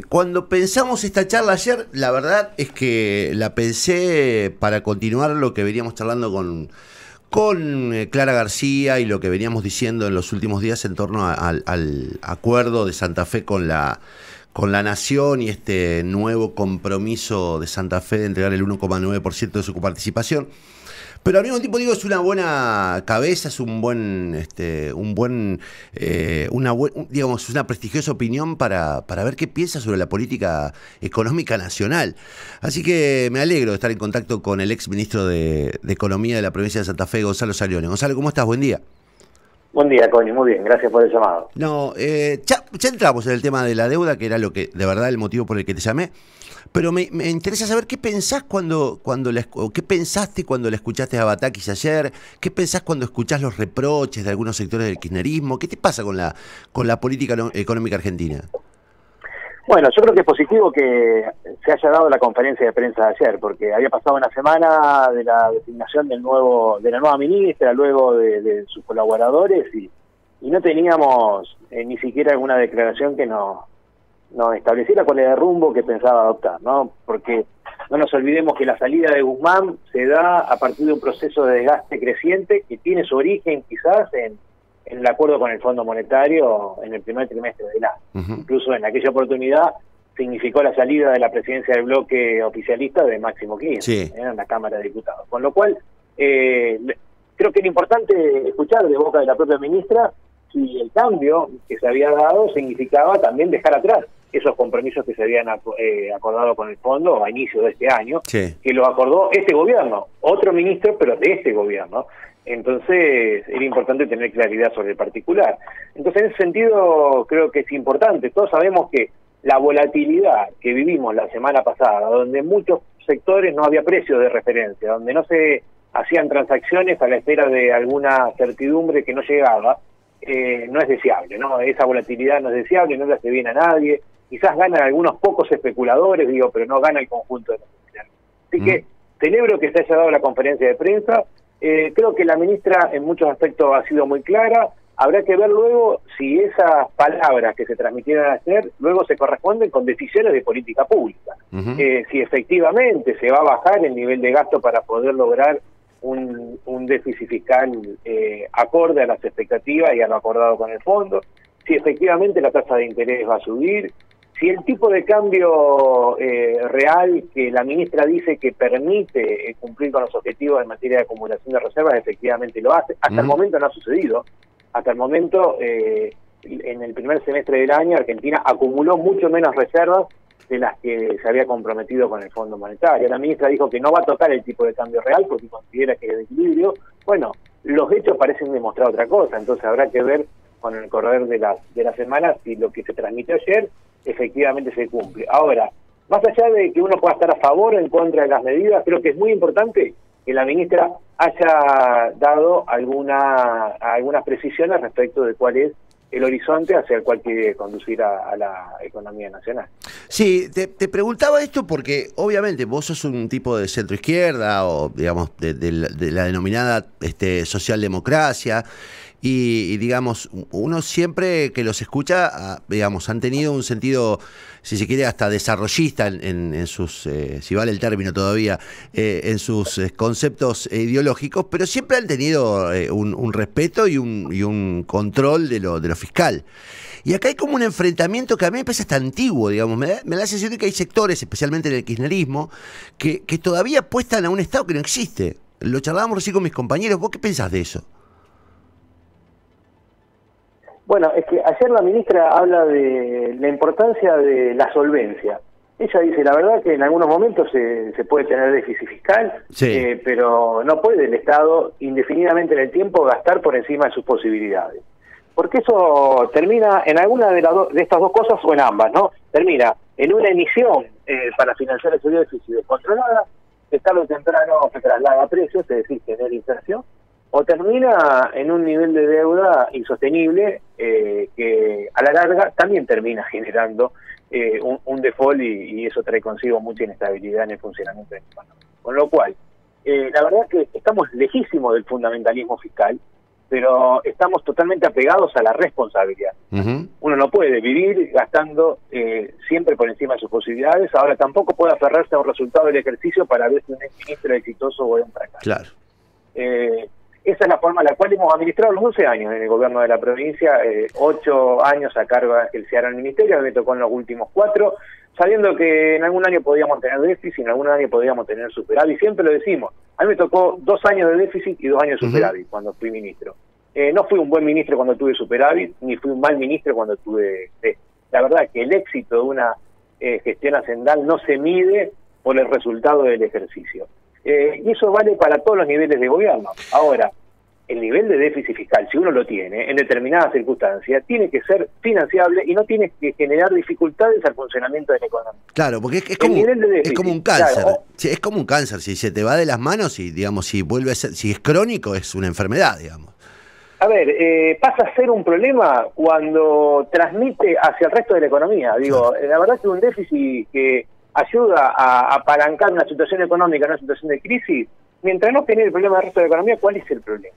Cuando pensamos esta charla ayer, la verdad es que la pensé para continuar lo que veníamos charlando con Clara García y lo que veníamos diciendo en los últimos días en torno al acuerdo de Santa Fe con la Nación y este nuevo compromiso de Santa Fe de entregar el 1,9% de su coparticipación. Pero al mismo tiempo digo, es una buena cabeza, es digamos, una prestigiosa opinión para ver qué piensa sobre la política económica nacional. Así que me alegro de estar en contacto con el ex ministro de Economía de la provincia de Santa Fe, Gonzalo Salione. Gonzalo, ¿cómo estás? Buen día. Buen día, Connie, muy bien, gracias por el llamado. No, ya entramos en el tema de la deuda, que era lo que, de verdad, el motivo por el que te llamé. Pero me interesa saber qué pensás qué pensaste cuando la escuchaste a Batakis ayer, qué pensás cuando escuchás los reproches de algunos sectores del kirchnerismo, qué te pasa con la política económica argentina. Bueno, yo creo que es positivo que se haya dado la conferencia de prensa de ayer, porque había pasado una semana de la designación de la nueva ministra, luego de sus colaboradores, y no teníamos ni siquiera alguna declaración que nos estableciera cuál era el rumbo que pensaba adoptar, ¿no? Porque no nos olvidemos que la salida de Guzmán se da a partir de un proceso de desgaste creciente que tiene su origen quizás en el acuerdo con el Fondo Monetario en el primer trimestre del año. Incluso en aquella oportunidad significó la salida de la presidencia del bloque oficialista de Máximo Kirchner en la Cámara de Diputados. Con lo cual, creo que era importante escuchar de boca de la propia ministra si el cambio que se había dado significaba también dejar atrás esos compromisos que se habían acordado con el fondo a inicio de este año, que lo acordó este gobierno, otro ministro, pero de este gobierno. Entonces era importante tener claridad sobre el particular. Entonces, en ese sentido, creo que es importante. Todos sabemos que la volatilidad que vivimos la semana pasada, donde en muchos sectores no había precios de referencia, donde no se hacían transacciones a la espera de alguna certidumbre que no llegaba, no es deseable, ¿no? Esa volatilidad no es deseable, no le hace bien a nadie. Quizás ganan algunos pocos especuladores, pero no gana el conjunto de los sociedades. Así que celebro que se haya dado la conferencia de prensa. Creo que la ministra en muchos aspectos ha sido muy clara. Habrá que ver luego si esas palabras que se transmitieron ayer luego se corresponden con decisiones de política pública. Si efectivamente se va a bajar el nivel de gasto para poder lograr un déficit fiscal acorde a las expectativas y a lo acordado con el fondo, si efectivamente la tasa de interés va a subir, si el tipo de cambio real que la ministra dice que permite cumplir con los objetivos en materia de acumulación de reservas efectivamente lo hace. Hasta el momento no ha sucedido. Hasta el momento, en el primer semestre del año, Argentina acumuló mucho menos reservas de las que se había comprometido con el Fondo Monetario. La ministra dijo que no va a tocar el tipo de cambio real porque considera que es de equilibrio. Bueno, los hechos parecen demostrar otra cosa, entonces habrá que ver con el correr de la semana si lo que se transmitió ayer efectivamente se cumple. Ahora, más allá de que uno pueda estar a favor o en contra de las medidas, creo que es muy importante que la ministra haya dado algunas precisiones respecto de cuál es el horizonte hacia el cual quiere conducir a la economía nacional. Sí, te preguntaba esto porque obviamente vos sos un tipo de centro-izquierda o digamos de la denominada socialdemocracia y digamos, uno siempre que los escucha, digamos, han tenido un sentido, si se quiere, hasta desarrollista en sus, si vale el término todavía, en sus conceptos ideológicos, pero siempre han tenido un respeto y un control de lo fiscal. Y acá hay como un enfrentamiento que a mí me parece hasta antiguo, digamos. Me da la sensación de que hay sectores, especialmente en el kirchnerismo, que todavía apuestan a un Estado que no existe. Lo charlábamos recién con mis compañeros. ¿Vos qué pensás de eso? Bueno, es que ayer la ministra habla de la importancia de la solvencia. Ella dice, la verdad que en algunos momentos se puede tener déficit fiscal, pero no puede el Estado indefinidamente en el tiempo gastar por encima de sus posibilidades. Porque eso termina en alguna de estas dos cosas o en ambas, ¿no? Termina en una emisión para financiar ese déficit descontrolada, que tarde o temprano se traslada a precios, es decir, genera inflación, o termina en un nivel de deuda insostenible que a la larga también termina generando un default y eso trae consigo mucha inestabilidad en el funcionamiento del economía. Con lo cual, la verdad es que estamos lejísimos del fundamentalismo fiscal, pero estamos totalmente apegados a la responsabilidad. Uno no puede vivir gastando siempre por encima de sus posibilidades. Ahora tampoco puede aferrarse a un resultado del ejercicio para ver si un ministro es exitoso o es un fracaso. Claro. Esa es la forma en la cual hemos administrado los 12 años en el gobierno de la provincia, 8 años a cargo de Ángel Seara en el ministerio, me tocó en los últimos 4, sabiendo que en algún año podíamos tener déficit, en algún año podíamos tener superávit, siempre lo decimos. A mí me tocó 2 años de déficit y 2 años de superávit cuando fui ministro. No fui un buen ministro cuando tuve superávit, ni fui un mal ministro cuando tuve déficit. La verdad es que el éxito de una gestión hacendal no se mide por el resultado del ejercicio. Y eso vale para todos los niveles de gobierno. Ahora, el nivel de déficit fiscal, si uno lo tiene, en determinadas circunstancias, tiene que ser financiable y no tiene que generar dificultades al funcionamiento de la economía. Claro, porque es como un cáncer. Claro, es como un cáncer. Si se te va de las manos y, digamos, si vuelve a ser, si es crónico, es una enfermedad, digamos. A ver, pasa a ser un problema cuando transmite hacia el resto de la economía. Digo, la verdad es que un déficit que ayuda a apalancar una situación económica, una situación de crisis, mientras no genere el problema del resto de la economía, ¿cuál es el problema?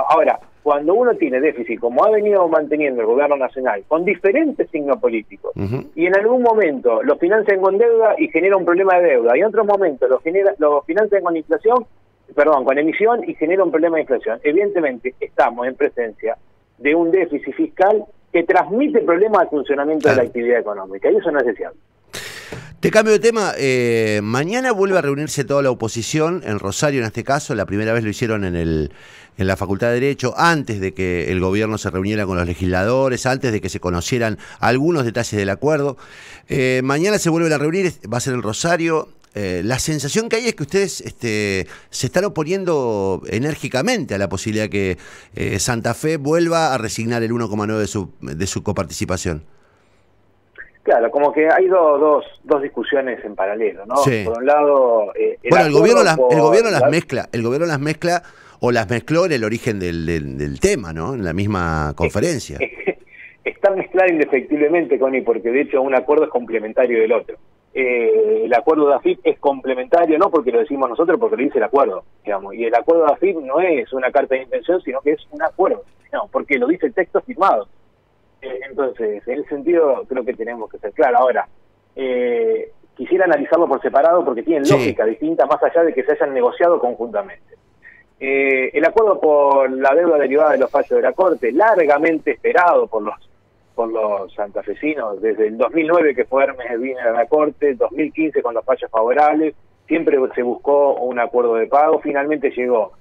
Ahora, cuando uno tiene déficit, como ha venido manteniendo el gobierno nacional, con diferentes signos políticos, y en algún momento lo financian con deuda y genera un problema de deuda, y en otros momentos lo financian con inflación, con emisión y genera un problema de inflación, evidentemente estamos en presencia de un déficit fiscal que transmite problemas al funcionamiento de la actividad económica, y eso no es deseable. Te cambio de tema, mañana vuelve a reunirse toda la oposición, en Rosario en este caso, la primera vez lo hicieron en la Facultad de Derecho, antes de que el gobierno se reuniera con los legisladores, antes de que se conocieran algunos detalles del acuerdo. Mañana se vuelven a reunir, va a ser en Rosario. La sensación que hay es que ustedes se están oponiendo enérgicamente a la posibilidad que Santa Fe vuelva a resignar el 1,9 de su coparticipación. Claro, como que hay dos discusiones en paralelo, ¿no? Sí. Por un lado, el gobierno las mezcla o las mezcló en el origen del tema, ¿no? En la misma conferencia. Están mezcladas indefectiblemente, Connie, porque de hecho un acuerdo es complementario del otro. El acuerdo de AFIP es complementario, no porque lo decimos nosotros, porque lo dice el acuerdo, digamos. Y el acuerdo de AFIP no es una carta de intención, sino que es un acuerdo, digamos, porque lo dice el texto firmado. Entonces, en ese sentido, creo que tenemos que ser claros. Ahora, quisiera analizarlo por separado porque tienen lógica distinta, más allá de que se hayan negociado conjuntamente. El acuerdo por la deuda derivada de los fallos de la Corte, largamente esperado por los santafesinos, desde el 2009 que fue Hermes Wiener a la Corte, 2015 con los fallos favorables, siempre se buscó un acuerdo de pago, finalmente llegó.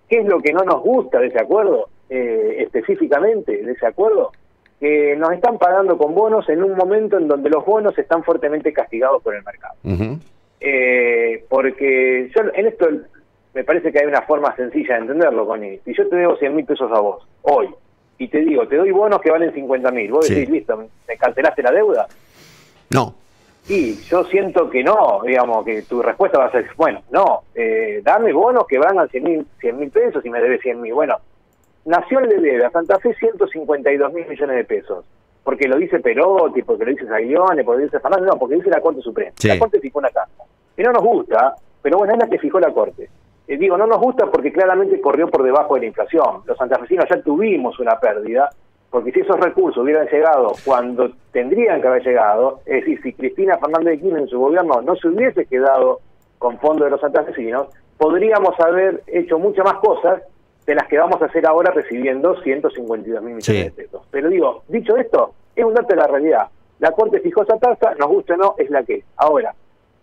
¿Qué es lo que no nos gusta de ese acuerdo, específicamente de ese acuerdo? Que nos están pagando con bonos en un momento en donde los bonos están fuertemente castigados por el mercado. Porque yo en esto me parece que hay una forma sencilla de entenderlo, Connie. Si yo te debo 100.000 pesos a vos, hoy, y te digo, te doy bonos que valen 50.000, vos decís, listo, ¿me cancelaste la deuda? No. Y yo siento que no, digamos, que tu respuesta va a ser, bueno, no, dame bonos que valgan 100.000 pesos y me debes 100.000. Bueno, Nación le debe a Santa Fe 152.000 millones de pesos. Porque lo dice Perotti, porque lo dice Zaglione, porque lo dice Fernández, no, porque lo dice la Corte Suprema. La Corte fijó una tasa. Que no nos gusta, pero bueno, es la que fijó la Corte. Digo, no nos gusta porque claramente corrió por debajo de la inflación. Los santafesinos ya tuvimos una pérdida, porque si esos recursos hubieran llegado cuando tendrían que haber llegado, es decir, si Cristina Fernández de Kirchner en su gobierno no se hubiese quedado con fondos de los santafesinos, podríamos haber hecho muchas más cosas de las que vamos a hacer ahora recibiendo 152.000 millones de pesos. Pero digo, dicho esto, es un dato de la realidad. La Corte fijó esa tasa, nos gusta o no, es la que es. Ahora,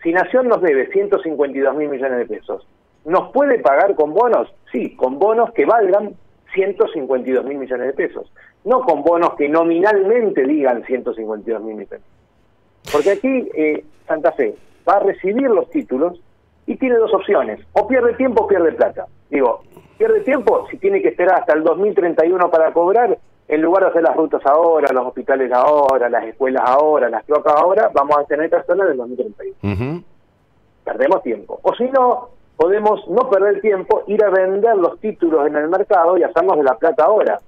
si Nación nos debe 152.000 millones de pesos, ¿nos puede pagar con bonos? Sí, con bonos que valgan 152.000 millones de pesos. No con bonos que nominalmente digan 152.000 millones. Porque aquí Santa Fe va a recibir los títulos y tiene dos opciones. O pierde tiempo o pierde plata. Digo, pierde tiempo si tiene que esperar hasta el 2031 para cobrar, en lugar de hacer las rutas ahora, los hospitales ahora, las escuelas ahora, las cloacas ahora, vamos a tener personas en el 2031. Perdemos tiempo. O si no, podemos no perder tiempo, ir a vender los títulos en el mercado y hacernos de la plata ahora.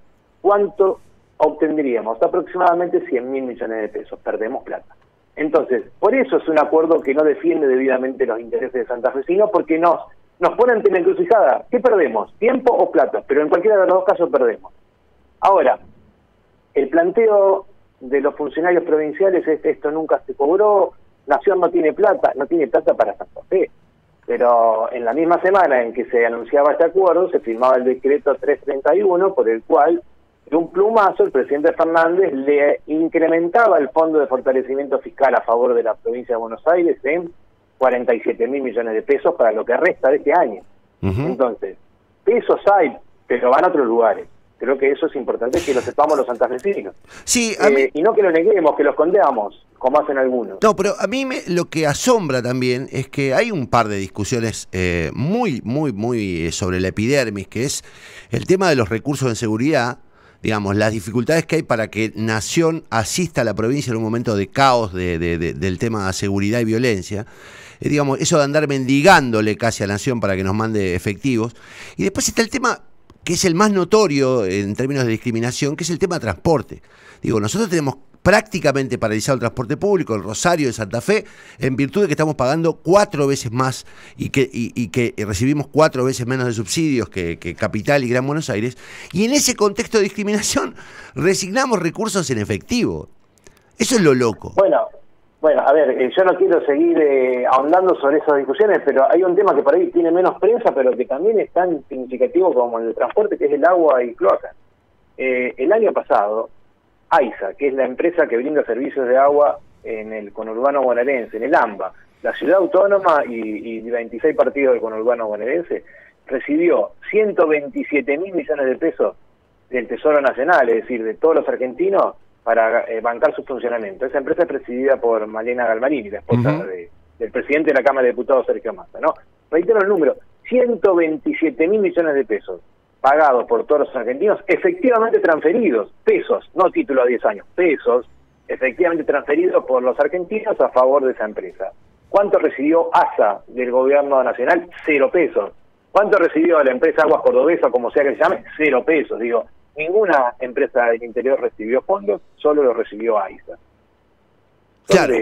¿Cuánto obtendríamos? Aproximadamente 100.000 millones de pesos. Perdemos plata. Entonces, por eso es un acuerdo que no defiende debidamente los intereses de Santa Fe, sino porque nos nos pone ante la encrucijada. ¿Qué perdemos? ¿Tiempo o plata? Pero en cualquiera de los dos casos perdemos. Ahora, el planteo de los funcionarios provinciales es: esto nunca se cobró, Nación no tiene plata para Santa Fe. Pero en la misma semana en que se anunciaba este acuerdo, se firmaba el decreto 331, por el cual, de un plumazo, el presidente Fernández le incrementaba el fondo de fortalecimiento fiscal a favor de la provincia de Buenos Aires en 47.000 millones de pesos para lo que resta de este año. Entonces, pesos hay, pero van a otros lugares. Creo que eso es importante que lo sepamos los santafesinos. Sí, y no que lo neguemos, que lo escondamos, como hacen algunos. No, pero a mí lo que asombra también es que hay un par de discusiones muy sobre la epidermis, que es el tema de los recursos en seguridad, digamos, las dificultades que hay para que Nación asista a la provincia en un momento de caos del tema de seguridad y violencia. Digamos, eso de andar mendigándole casi a Nación para que nos mande efectivos. Y después está el tema que es el más notorio en términos de discriminación, que es el tema de transporte. Digo, nosotros tenemos prácticamente paralizado el transporte público, el Rosario de Santa Fe, en virtud de que estamos pagando 4 veces más y que recibimos 4 veces menos de subsidios que Capital y Gran Buenos Aires, y en ese contexto de discriminación resignamos recursos en efectivo. Eso es lo loco. Bueno, a ver, yo no quiero seguir ahondando sobre esas discusiones, pero hay un tema que por ahí tiene menos prensa, pero que también es tan significativo como el de transporte, que es el agua y cloaca. El año pasado, AISA, que es la empresa que brinda servicios de agua en el conurbano bonaerense, en el AMBA, la ciudad autónoma y 26 partidos del conurbano bonaerense, recibió 127.000 millones de pesos del Tesoro Nacional, es decir, de todos los argentinos, para bancar su funcionamiento. Esa empresa es presidida por Malena Galmarini, la esposa del presidente de la Cámara de Diputados, Sergio Massa, ¿no? Reitero el número: 127.000 millones de pesos pagados por todos los argentinos, efectivamente transferidos, pesos, no título a 10 años, pesos, efectivamente transferidos por los argentinos a favor de esa empresa. ¿Cuánto recibió ASA del gobierno nacional? 0 pesos. ¿Cuánto recibió la empresa Aguas Cordobesa, como sea que se llame? 0 pesos, digo. Ninguna empresa del interior recibió fondos, solo lo recibió AISA. Claro.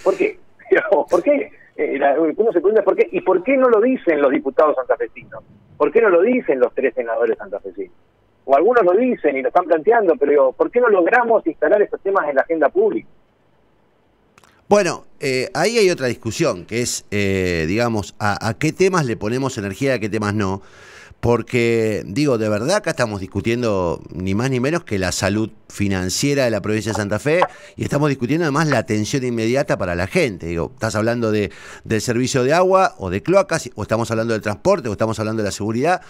¿Por qué? ¿Por qué? Uno se pregunta por qué. ¿Y por qué no lo dicen los diputados santafesinos? ¿Por qué no lo dicen los 3 senadores santafesinos? O algunos lo dicen y lo están planteando, pero digo, ¿por qué no logramos instalar estos temas en la agenda pública? Bueno, ahí hay otra discusión, que es, digamos, a qué temas le ponemos energía y a qué temas no. Porque, digo, de verdad acá estamos discutiendo ni más ni menos que la salud financiera de la provincia de Santa Fe, y estamos discutiendo además la atención inmediata para la gente. Digo, estás hablando del servicio de agua o de cloacas, o estamos hablando del transporte, o estamos hablando de la seguridad.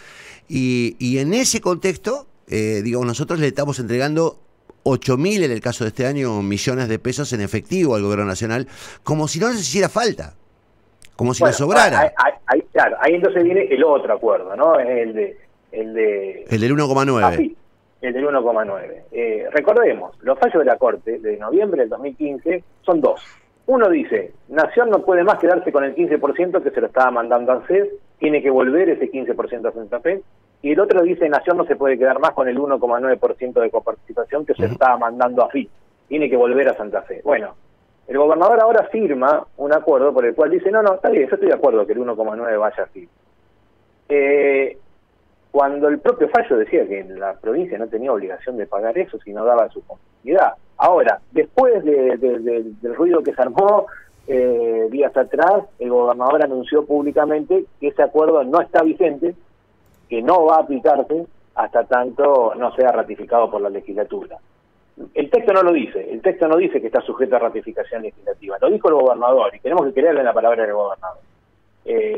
Y en ese contexto, digo, nosotros le estamos entregando 8.000, en el caso de este año, millones de pesos en efectivo al gobierno nacional, como si no nos hiciera falta. Como si nos sobrara. Claro, ahí entonces viene el otro acuerdo, ¿no? Es el del El del 1,9. El del 1,9. Recordemos, los fallos de la Corte de noviembre del 2015 son 2. Uno dice: Nación no puede más quedarse con el 15% que se lo estaba mandando a ANSES, tiene que volver ese 15% a Santa Fe. Y el otro dice: Nación no se puede quedar más con el 1,9% de coparticipación que se lo estaba mandando a FIP, tiene que volver a Santa Fe. Bueno, el gobernador ahora firma un acuerdo por el cual dice: no, está bien, yo estoy de acuerdo que el 1,9 vaya así. Cuando el propio fallo decía que la provincia no tenía obligación de pagar eso si no daba su continuidad. Ahora, después del ruido que se armó días atrás, el gobernador anunció públicamente que ese acuerdo no está vigente, que no va a aplicarse hasta tanto no sea ratificado por la legislatura. El texto no lo dice, el texto no dice que está sujeto a ratificación legislativa, lo dijo el gobernador y tenemos que creerle en la palabra del gobernador.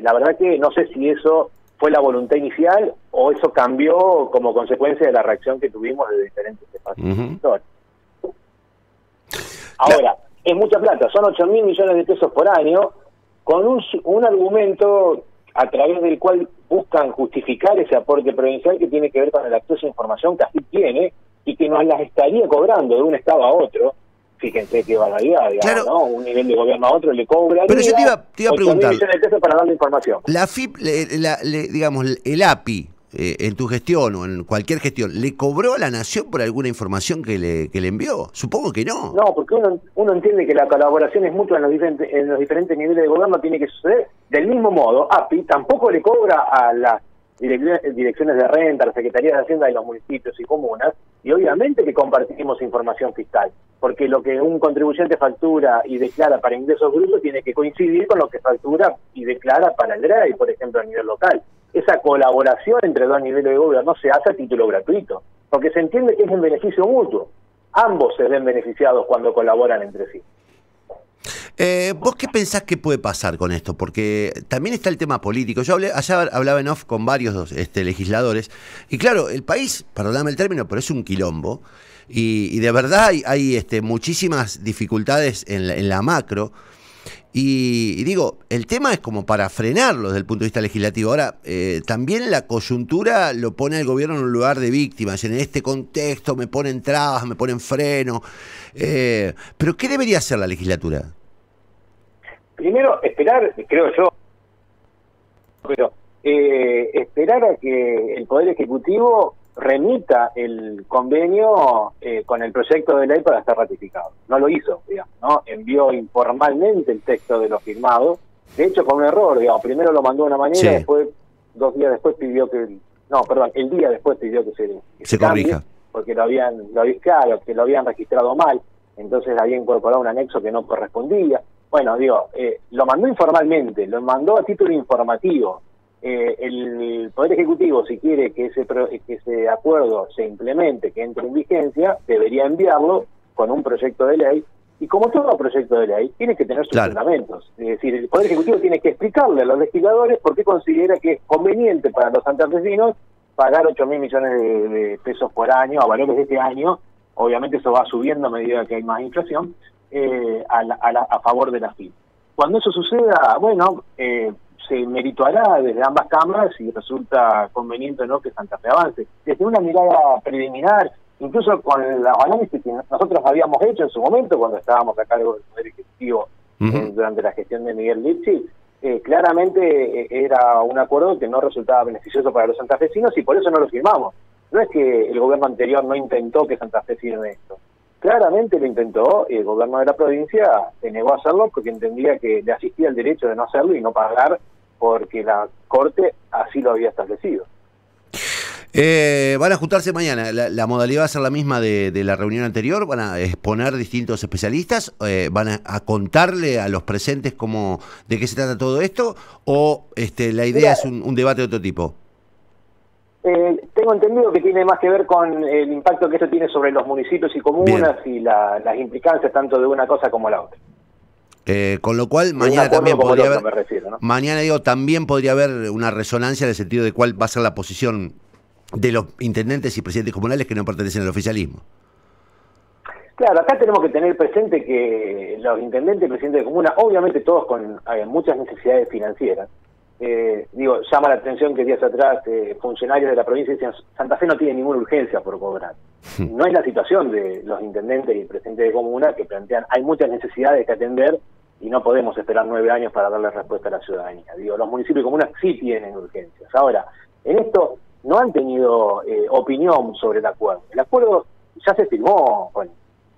La verdad que no sé si eso fue la voluntad inicial o eso cambió como consecuencia de la reacción que tuvimos de diferentes espacios. Ahora, es mucha plata, son 8.000 millones de pesos por año, con un argumento a través del cual buscan justificar ese aporte provincial que tiene que ver con el acceso a información que así tiene, y que nos las estaría cobrando de un estado a otro. Fíjense qué barbaridad, digamos, claro, ¿no? Un nivel de gobierno a otro le cobra. Pero yo te iba a preguntar, 8.000 millones de pesos para darle información. La FIP, digamos, el API en tu gestión o en cualquier gestión, ¿le cobró a la Nación por alguna información que le envió? Supongo que no. No, porque uno entiende que la colaboración es mutua en los diferentes niveles de gobierno, tiene que suceder. Del mismo modo, API tampoco le cobra a las direcciones de renta, a las secretarías de Hacienda de los municipios y comunas, y obviamente que compartimos información fiscal, porque lo que un contribuyente factura y declara para ingresos brutos tiene que coincidir con lo que factura y declara para el DREI, por ejemplo, a nivel local. Esa colaboración entre dos niveles de gobierno se hace a título gratuito, porque se entiende que es en beneficio mutuo. Ambos se ven beneficiados cuando colaboran entre sí. ¿Vos qué pensás que puede pasar con esto? Porque también está el tema político. Yo allá hablaba en off con varios legisladores, y claro, el país, perdóname el término, pero es un quilombo, y de verdad hay muchísimas dificultades en la macro, y digo, el tema es como para frenarlo desde el punto de vista legislativo. Ahora, también la coyuntura lo pone al gobierno en un lugar de víctima. En este contexto me ponen trabas, me ponen freno. Pero ¿qué debería hacer la legislatura? Primero, esperar, creo yo, pero esperar a que el Poder Ejecutivo remita el convenio con el proyecto de ley para estar ratificado. No lo hizo, digamos, ¿no? Envió informalmente el texto de lo firmado, de hecho con un error, digamos, primero lo mandó de una manera, sí. Después, 2 días después pidió que, el día después pidió que se corrija. Cambie, porque lo habían registrado mal, entonces había incorporado un anexo que no correspondía. Bueno, lo mandó informalmente, lo mandó a título informativo. El Poder Ejecutivo, si quiere que ese acuerdo se implemente, que entre en vigencia, debería enviarlo con un proyecto de ley, y como todo proyecto de ley, tiene que tener sus fundamentos. Es decir, el Poder Ejecutivo tiene que explicarle a los legisladores por qué considera que es conveniente para los santafesinos pagar 8.000 millones de pesos por año, a valores de este año. Obviamente eso va subiendo a medida que hay más inflación, a favor de la FIP. Cuando eso suceda, se merituará desde ambas cámaras si resulta conveniente o no que Santa Fe avance. Desde una mirada preliminar, incluso con los análisis que nosotros habíamos hecho en su momento, cuando estábamos a cargo del Poder Ejecutivo durante la gestión de Miguel Lipschitz, claramente era un acuerdo que no resultaba beneficioso para los santafesinos y por eso no lo firmamos. No es que el gobierno anterior no intentó que Santa Fe firme esto. Claramente lo intentó, y el gobierno de la provincia se negó a hacerlo porque entendía que le asistía el derecho de no hacerlo y no pagar porque la Corte así lo había establecido. Van a juntarse mañana. La modalidad va a ser la misma de la reunión anterior. Van a exponer distintos especialistas. Van a contarle a los presentes de qué se trata todo esto. ¿O la idea es un debate de otro tipo? Tengo entendido que tiene más que ver con el impacto que esto tiene sobre los municipios y comunas. Bien. Y las implicancias tanto de una cosa como la otra. Con lo cual mañana también podría haber, me refiero, ¿no? Mañana también podría haber una resonancia en el sentido de cuál va a ser la posición de los intendentes y presidentes comunales que no pertenecen al oficialismo. Claro, acá tenemos que tener presente que los intendentes y presidentes de comuna, obviamente todos con muchas necesidades financieras. Llama la atención que días atrás funcionarios de la provincia decían Santa Fe no tiene ninguna urgencia por cobrar. No es la situación de los intendentes y presidentes de comuna que plantean hay muchas necesidades que atender y no podemos esperar 9 años para darle respuesta a la ciudadanía. Los municipios y comunas sí tienen urgencias. Ahora, en esto no han tenido opinión sobre el acuerdo. El acuerdo ya se firmó, Juan.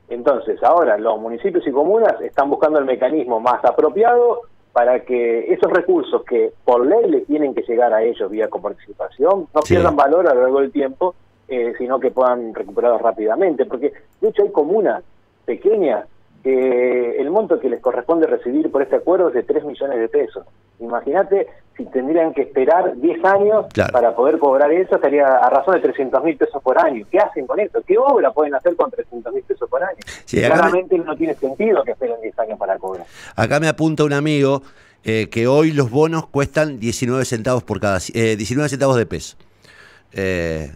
Entonces, ahora los municipios y comunas están buscando el mecanismo más apropiado para que esos recursos que por ley les tienen que llegar a ellos vía coparticipación no pierdan valor a lo largo del tiempo, sino que puedan recuperarlos rápidamente. Porque, de hecho, hay comunas pequeñas que el monto que les corresponde recibir por este acuerdo es de 3 millones de pesos. Imagínate si tendrían que esperar 10 años para poder cobrar eso, estaría a razón de 300.000 pesos por año. ¿Qué hacen con eso? ¿Qué obra pueden hacer con 300.000 pesos por año? Claramente no tiene sentido que esperen 10 años para cobrar. Acá me apunta un amigo que hoy los bonos cuestan 19 centavos por 19 centavos de peso.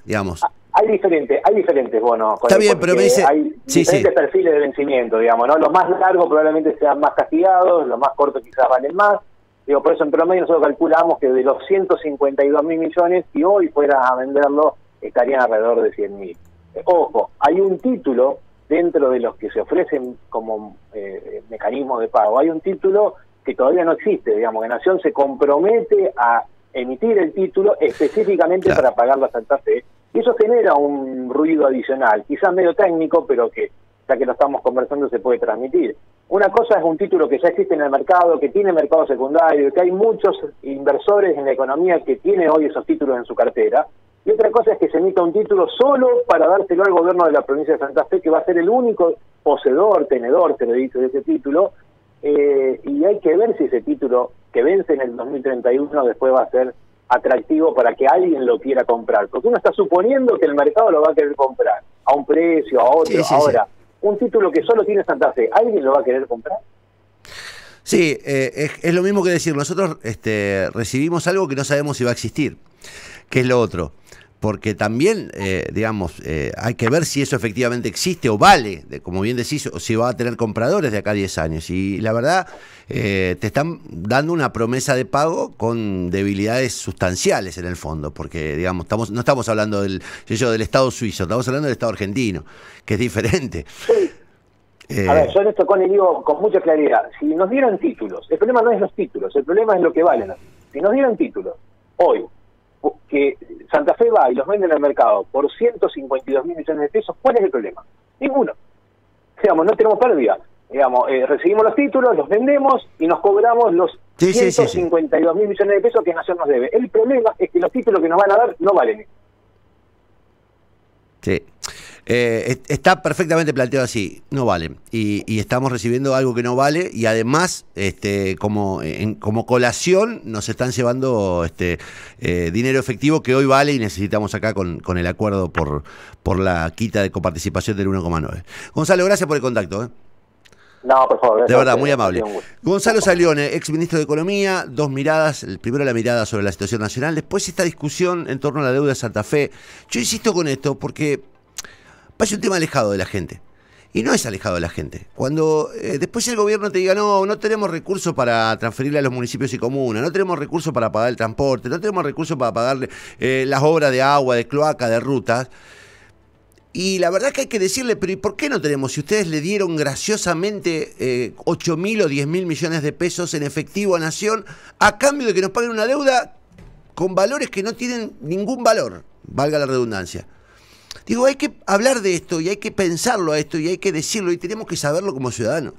Digamos. Hay diferentes bonos. Está bien, pero me dice... Hay diferentes perfiles de vencimiento, digamos, ¿no? Los más largos probablemente sean más castigados, los más cortos quizás valen más. Por eso en promedio nosotros calculamos que de los 152.000 millones, si hoy fuera a venderlo, estarían alrededor de 100.000. Ojo, hay un título dentro de los que se ofrecen como mecanismo de pago. Hay un título que todavía no existe, digamos, que Nación se compromete a emitir el título específicamente para pagar la Santa Fe, y eso genera un ruido adicional, quizás medio técnico, pero que ya que lo estamos conversando se puede transmitir. Una cosa es un título que ya existe en el mercado, que tiene mercado secundario, que hay muchos inversores en la economía que tienen hoy esos títulos en su cartera, y otra cosa es que se emita un título solo para dárselo al gobierno de la provincia de Santa Fe, que va a ser el único poseedor, tenedor, se le dice, de ese título, y hay que ver si ese título que vence en el 2031 después va a ser atractivo para que alguien lo quiera comprar, porque uno está suponiendo que el mercado lo va a querer comprar a un precio, a otro. Ahora, un título que solo tiene Santa Fe, ¿alguien lo va a querer comprar? Sí, es lo mismo que decir, nosotros recibimos algo que no sabemos si va a existir, que es lo otro. Porque también, digamos, hay que ver si eso efectivamente existe o vale, como bien decís, o si va a tener compradores de acá a 10 años. Y la verdad, te están dando una promesa de pago con debilidades sustanciales en el fondo, porque, digamos, no estamos hablando del Estado suizo, estamos hablando del Estado argentino, que es diferente. Sí. A ver, yo en esto con digo con mucha claridad, si nos dieran títulos, el problema no es los títulos, el problema es lo que valen. Si nos dieran títulos hoy, que Santa Fe va y los vende en el mercado por 152 mil millones de pesos, ¿cuál es el problema? Ninguno. Digamos, no tenemos pérdida. Digamos, recibimos los títulos, los vendemos y nos cobramos los 152 mil millones de pesos que Nación nos debe. El problema es que los títulos que nos van a dar no valen. Sí. Está perfectamente planteado así, no vale, y estamos recibiendo algo que no vale, y además como colación nos están llevando dinero efectivo que hoy vale y necesitamos acá con el acuerdo por la quita de coparticipación del 1,9. Gonzalo, gracias por el contacto. No, por favor. De verdad, muy amable. Gonzalo Salione, ex ministro de Economía, dos miradas, primero la mirada sobre la situación nacional, después esta discusión en torno a la deuda de Santa Fe. Yo insisto con esto porque parece un tema alejado de la gente. Y no es alejado de la gente. Cuando después el gobierno te diga, no tenemos recursos para transferirle a los municipios y comunas, no tenemos recursos para pagar el transporte, no tenemos recursos para pagarle las obras de agua, de cloaca, de rutas. Y la verdad que hay que decirle, pero ¿y por qué no tenemos? Si ustedes le dieron graciosamente 8.000 o 10.000 millones de pesos en efectivo a Nación, a cambio de que nos paguen una deuda con valores que no tienen ningún valor, valga la redundancia. Digo, hay que hablar de esto y hay que pensarlo a esto y hay que decirlo y tenemos que saberlo como ciudadanos.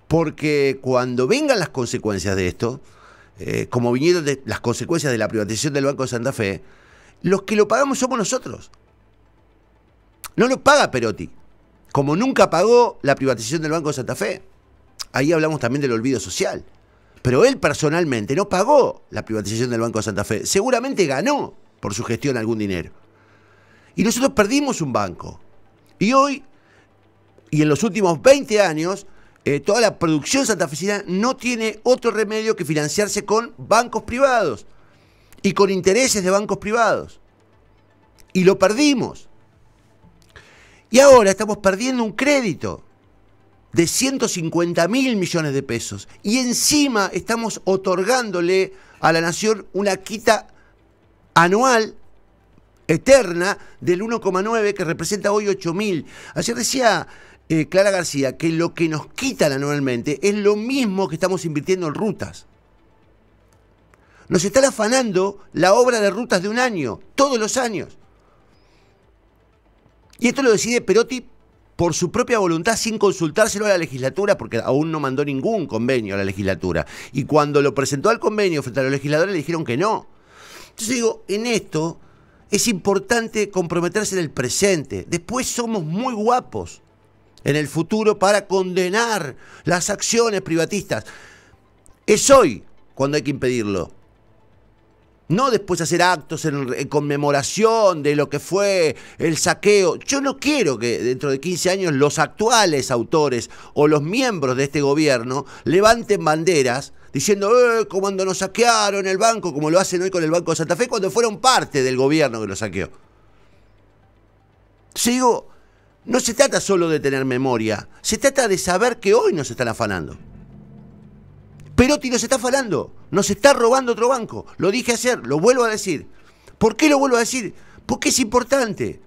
Porque cuando vengan las consecuencias de esto, como vinieron las consecuencias de la privatización del Banco de Santa Fe, los que lo pagamos somos nosotros. No lo paga Perotti, como nunca pagó la privatización del Banco de Santa Fe. Ahí hablamos también del olvido social. Pero él personalmente no pagó la privatización del Banco de Santa Fe. Seguramente ganó por su gestión algún dinero. Y nosotros perdimos un banco. Y hoy, y en los últimos 20 años, toda la producción santafesina no tiene otro remedio que financiarse con bancos privados y con intereses de bancos privados. Y lo perdimos. Y ahora estamos perdiendo un crédito de 150.000 millones de pesos. Y encima estamos otorgándole a la Nación una quita anual eterna del 1,9 que representa hoy 8.000. Ayer decía Clara García que lo que nos quitan anualmente es lo mismo que estamos invirtiendo en rutas. Nos están afanando la obra de rutas de un año, todos los años. Y esto lo decide Perotti por su propia voluntad, sin consultárselo a la legislatura, porque aún no mandó ningún convenio a la legislatura. Y cuando lo presentó al convenio frente a los legisladores le dijeron que no. Entonces digo, en esto es importante comprometerse en el presente. Después somos muy guapos en el futuro para condenar las acciones privatistas. Es hoy cuando hay que impedirlo. No después hacer actos en conmemoración de lo que fue el saqueo. Yo no quiero que dentro de 15 años los actuales autores o los miembros de este gobierno levanten banderas diciendo, cuando nos saquearon el banco, como lo hacen hoy con el Banco de Santa Fe, cuando fueron parte del gobierno que lo saqueó. Entonces digo, no se trata solo de tener memoria, se trata de saber que hoy nos están afanando. Perotti nos está afanando, nos está robando otro banco. Lo dije ayer, lo vuelvo a decir. ¿Por qué lo vuelvo a decir? Porque es importante.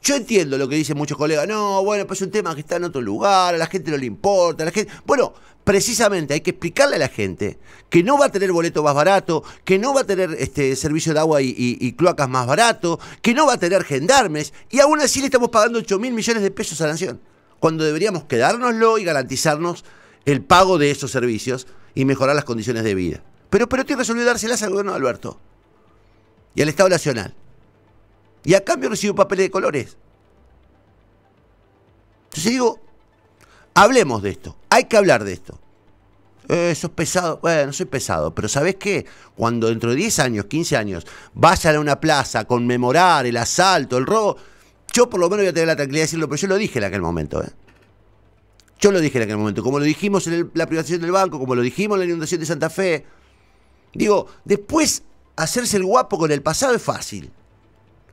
Yo entiendo lo que dicen muchos colegas. No, bueno, pues es un tema que está en otro lugar, a la gente no le importa. Bueno, precisamente hay que explicarle a la gente que no va a tener boleto más barato, que no va a tener servicio de agua y cloacas más barato, que no va a tener gendarmes, y aún así le estamos pagando 8.000 millones de pesos a la nación, cuando deberíamos quedárnoslo y garantizarnos el pago de esos servicios y mejorar las condiciones de vida. Pero Perotti resolvió dárselas al gobierno de Alberto y al Estado Nacional. Y a cambio recibió papeles de colores. Entonces digo, hablemos de esto, hay que hablar de esto. Eso es pesado. Bueno, soy pesado, pero ¿sabés qué? Cuando dentro de 10 años, 15 años, vayan a una plaza a conmemorar el asalto, el robo, yo por lo menos voy a tener la tranquilidad de decirlo, pero yo lo dije en aquel momento, Yo lo dije en aquel momento, como lo dijimos en la privatización del banco, como lo dijimos en la inundación de Santa Fe. Digo, después hacerse el guapo con el pasado es fácil.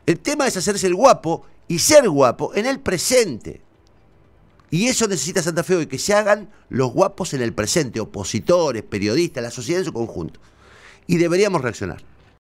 El tema es hacerse el guapo y ser guapo en el presente. Y eso necesita Santa Fe hoy, que se hagan los guapos en el presente, opositores, periodistas, la sociedad en su conjunto. Y deberíamos reaccionar.